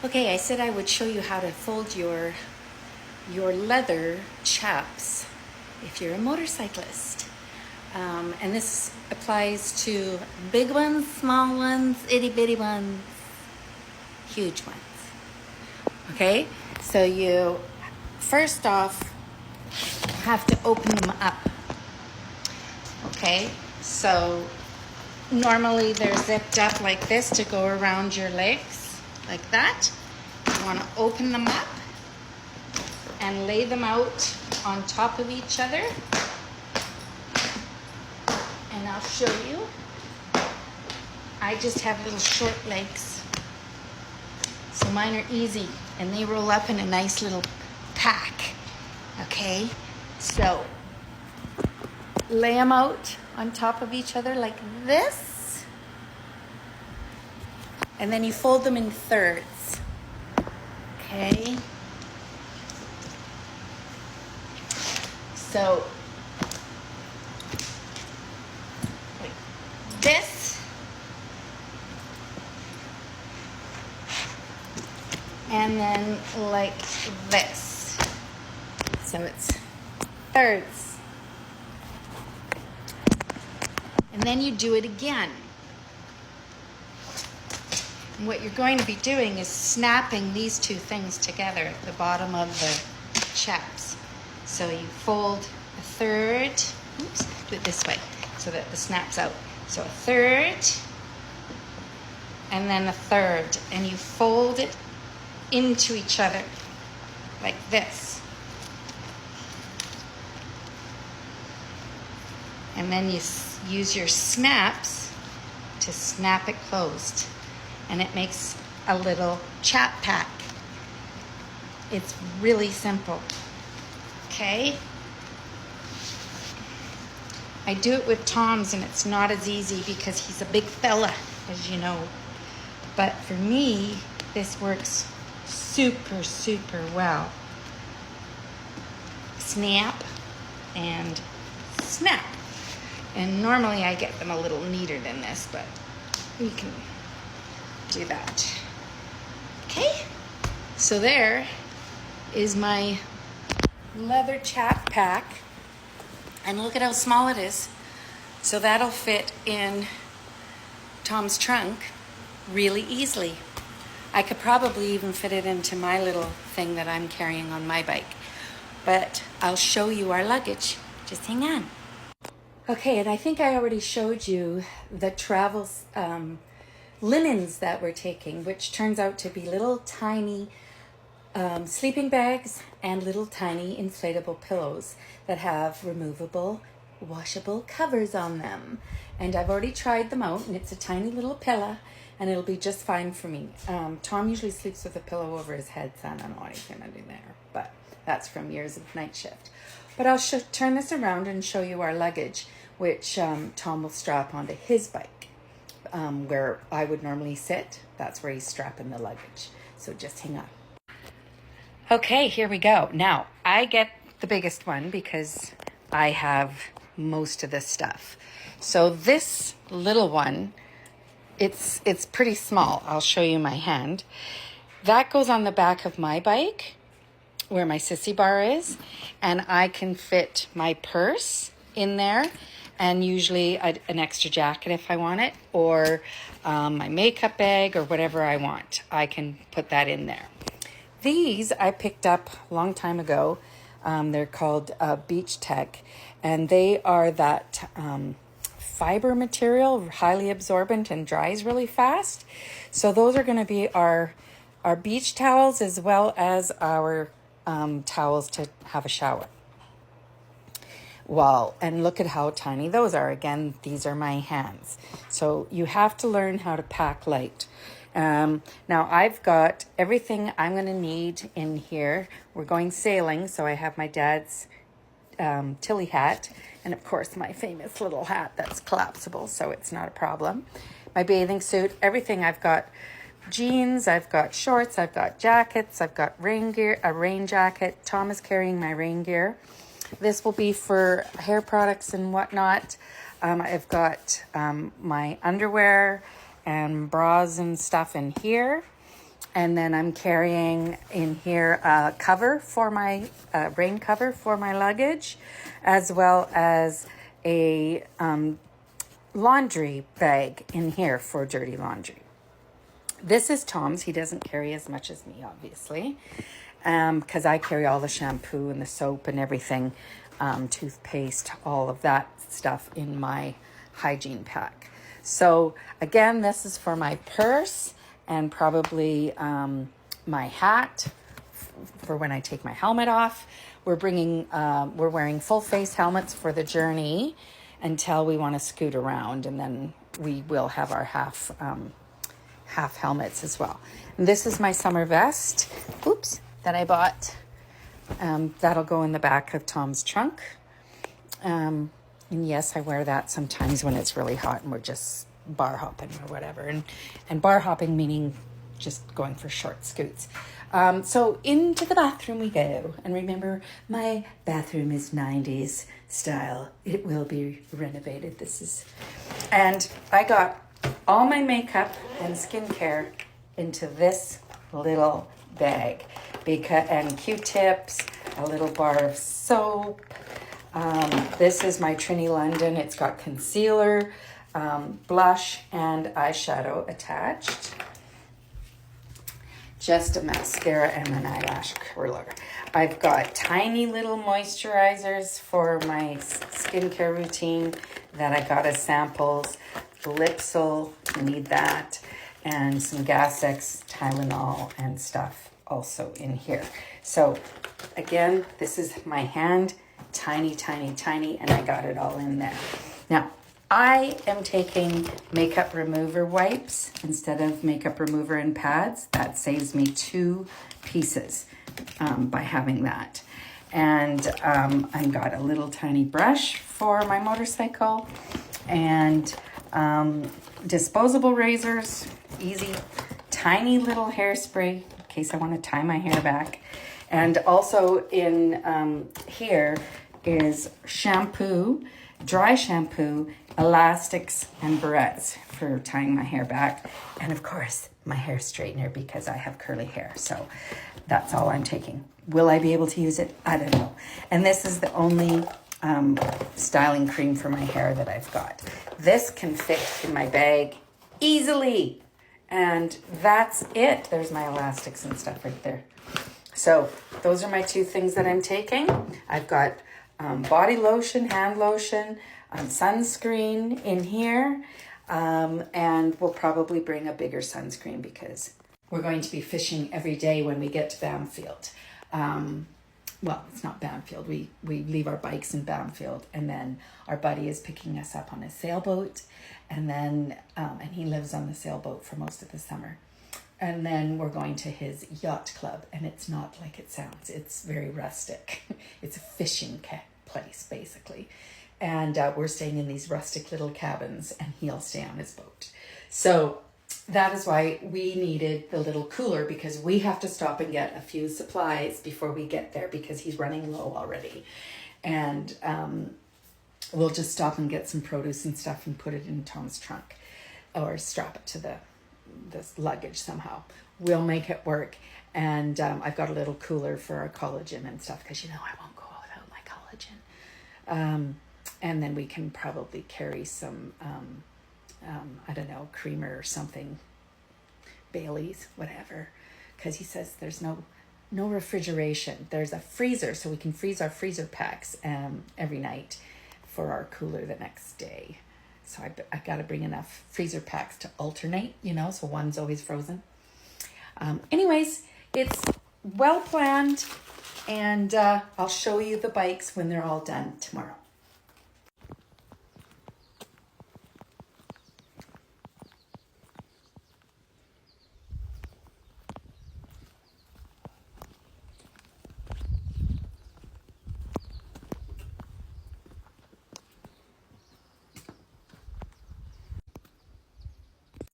Okay, I said I would show you how to fold your leather chaps if you're a motorcyclist. And this applies to big ones, small ones, itty bitty ones, huge ones. Okay, so you first off have to open them up. Okay, so normally they're zipped up like this to go around your legs, like that. You want to open them up and lay them out on top of each other. And I'll show you. I just have little short legs, so mine are easy, and they roll up in a nice little pack. Okay, so lay them out on top of each other like this, and then you fold them in thirds. Okay, so like this, and then like this. So it's thirds. And then you do it again. And what you're going to be doing is snapping these two things together at the bottom of the chaps. So you fold a third, oops, do it this way so that the snap's out. So a third, and then a third, and you fold it into each other like this. And then you use your snaps to snap it closed, and it makes a little chap pack. It's really simple. Okay? I do it with Tom's, and it's not as easy because he's a big fella, as you know. But for me, this works super, super well. Snap and snap. And normally I get them a little neater than this, but we can do that. Okay, so there is my leather chap pack. And look at how small it is. So that'll fit in Tom's trunk really easily. I could probably even fit it into my little thing that I'm carrying on my bike. But I'll show you our luggage. Just hang on. Okay, and I think I already showed you the travel linens that we're taking, which turns out to be little tiny sleeping bags and little tiny inflatable pillows that have removable, washable covers on them. And I've already tried them out, and it's a tiny little pillow, and it'll be just fine for me. Tom usually sleeps with a pillow over his head, so I don't know what he's gonna do there, but that's from years of night shift. But I'll turn this around and show you our luggage, which Tom will strap onto his bike. Where I would normally sit, that's where he's strapping the luggage. So just hang on. Okay, here we go. Now, I get the biggest one because I have most of this stuff. So this little one, it's pretty small. I'll show you my hand. That goes on the back of my bike, where my sissy bar is, and I can fit my purse in there, and usually an extra jacket if I want it, or my makeup bag or whatever I want. I can put that in there. These I picked up a long time ago. They're called Beach Tech, and they are that fiber material, highly absorbent and dries really fast. So those are going to be our beach towels as well as our towels to have a shower. Well, and look at how tiny those are. Again, these are my hands. So you have to learn how to pack light. Now I've got everything I'm going to need in here. We're going sailing, so I have my dad's Tilly hat, and of course my famous little hat that's collapsible, so it's not a problem. My bathing suit, everything. I've got jeans, I've got shorts, I've got jackets, I've got rain gear, a rain jacket. Tom is carrying my rain gear. This will be for hair products and whatnot. I've got my underwear and bras and stuff in here. And then I'm carrying in here a cover for my rain cover for my luggage, as well as a laundry bag in here for dirty laundry. This is Tom's. He doesn't carry as much as me, obviously, because I carry all the shampoo and the soap and everything, toothpaste, all of that stuff in my hygiene pack. So again, this is for my purse and probably my hat for when I take my helmet off. We're wearing full face helmets for the journey until we want to scoot around, and then we will have our half helmets as well. And this is my summer vest, that I bought. That'll go in the back of Tom's trunk. And yes, I wear that sometimes when it's really hot and we're just bar hopping or whatever. And bar hopping meaning just going for short scoots. So into the bathroom we go. And remember, my bathroom is 90s style. It will be renovated. And I got all my makeup and skincare into this little bag, and Q-tips, a little bar of soap. This is my Trini London. It's got concealer, blush, and eyeshadow attached. Just a mascara and an eyelash curler. I've got tiny little moisturizers for my skincare routine that I got as samples. Lipsil, you need that, and some Gas-X, Tylenol, and stuff also in here. So again, this is my hand, tiny, tiny, tiny, and I got it all in there. Now, I am taking makeup remover wipes instead of makeup remover and pads. That saves me 2 pieces by having that. And I've got a little tiny brush for my motorcycle, and disposable razors, easy, tiny little hairspray in case I want to tie my hair back. And also in here is shampoo, dry shampoo, elastics, and barrettes for tying my hair back. And of course, my hair straightener because I have curly hair. So that's all I'm taking. Will I be able to use it? I don't know. And this is the only styling cream for my hair that I've got. This can fit in my bag easily. And that's it. There's my elastics and stuff right there. So those are my 2 things that I'm taking. I've got body lotion, hand lotion, sunscreen in here. And we'll probably bring a bigger sunscreen because we're going to be fishing every day when we get to Bamfield. Well, it's not Bamfield. We leave our bikes in Bamfield, and then our buddy is picking us up on a sailboat, and then and he lives on the sailboat for most of the summer. And then we're going to his yacht club, and it's not like it sounds. It's very rustic. It's a fishing place, basically. And we're staying in these rustic little cabins, and he'll stay on his boat. So that is why we needed the little cooler, because we have to stop and get a few supplies before we get there because he's running low already. And we'll just stop and get some produce and stuff and put it in Tom's trunk or strap it to this luggage somehow. We'll make it work. And I've got a little cooler for our collagen and stuff because, I won't go without my collagen. And then we can probably carry some I don't know, creamer or something, Bailey's, whatever, because he says there's no refrigeration. There's a freezer, so we can freeze our freezer packs every night for our cooler the next day. So I got to bring enough freezer packs to alternate, so one's always frozen. Anyways, it's well planned, and I'll show you the bikes when they're all done tomorrow.